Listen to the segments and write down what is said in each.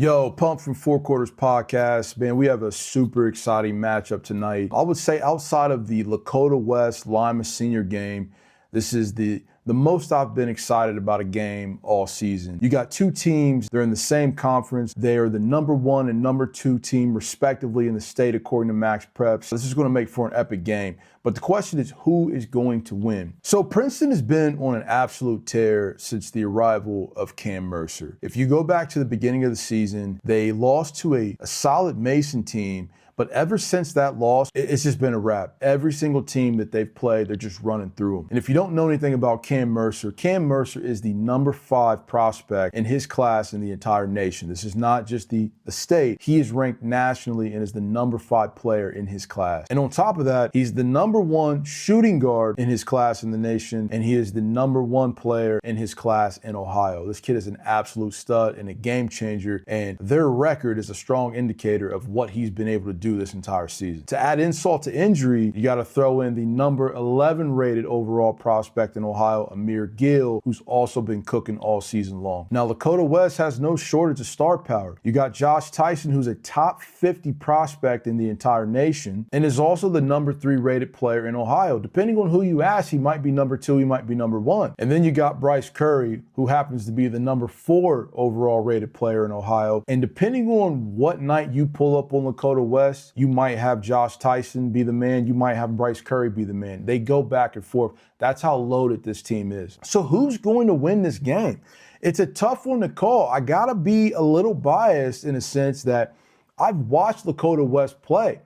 Yo, Pump from Four Quarters Podcast. Man, we have a super exciting matchup tonight. I would say outside of the Lakota West Lima Senior game, this is the most I've been excited about a game all season. You got two teams, they're in the same conference. They are the number 1 and number 2 team respectively in the state according to Max Preps. This is going to make for an epic game. But the question is, who is going to win? So Princeton has been on an absolute tear since the arrival of Cam Mercer. If you go back to the beginning of the season, they lost to a solid Mason team. But ever since that loss, it's just been a wrap. Every single team that they've played, they're just running through them. And if you don't know anything about Cam Mercer is the number 5 prospect in his class in the entire nation. This is not just the state. He is ranked nationally and is the number 5 player in his class. And on top of that, he's the number 1 shooting guard in his class in the nation, and he is the number 1 player in his class in Ohio. This kid is an absolute stud and a game changer, and their record is a strong indicator of what he's been able to do this entire season. To add insult to injury, you got to throw in the number 11 rated overall prospect in Ohio, Amir Gill, who's also been cooking all season long. Now, Lakota West has no shortage of star power. You got Josh Tyson, who's a top 50 prospect in the entire nation, and is also the number 3 rated player in Ohio. Depending on who you ask, he might be number 2, he might be number 1. And then you got Bryce Curry, who happens to be the number 4 overall rated player in Ohio. And depending on what night you pull up on Lakota West, you might have Josh Tyson be the man. You might have Bryce Curry be the man. They go back and forth. That's how loaded this team is. So who's going to win this game? It's a tough one to call. I got to be a little biased in a sense that I've watched Lakota West play.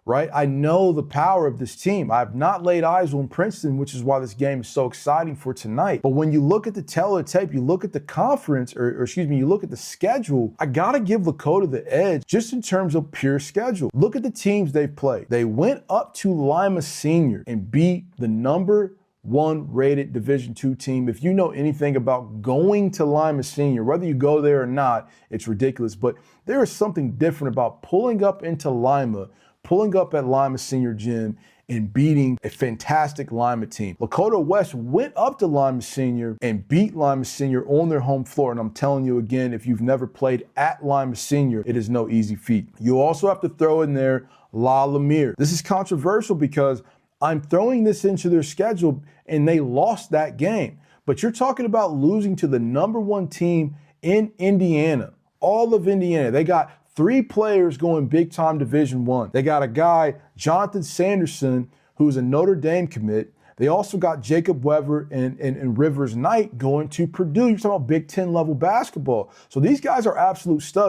Right? I know the power of this team. I have not laid eyes on Princeton, which is why this game is so exciting for tonight. But when you look at the tail of the tape, you look at the conference, you look at the schedule, I got to give Lakota the edge just in terms of pure schedule. Look at the teams they've played. They went up to Lima Senior and beat the number 1 rated Division II team. If you know anything about going to Lima Senior, whether you go there or not, it's ridiculous. But there is something different about pulling up into Lima, pulling up at Lima Senior Gym and beating a fantastic Lima team. Lakota West went up to Lima Senior and beat Lima Senior on their home floor. And I'm telling you again, if you've never played at Lima Senior, it is no easy feat. You also have to throw in there La Lemire. This is controversial because I'm throwing this into their schedule and they lost that game. But you're talking about losing to the number 1 team in Indiana, all of Indiana. They got 3 players going big time Division I. They got a guy, Jonathan Sanderson, who's a Notre Dame commit. They also got Jacob Weber and Rivers Knight going to Purdue. You're talking about Big Ten level basketball. So these guys are absolute studs.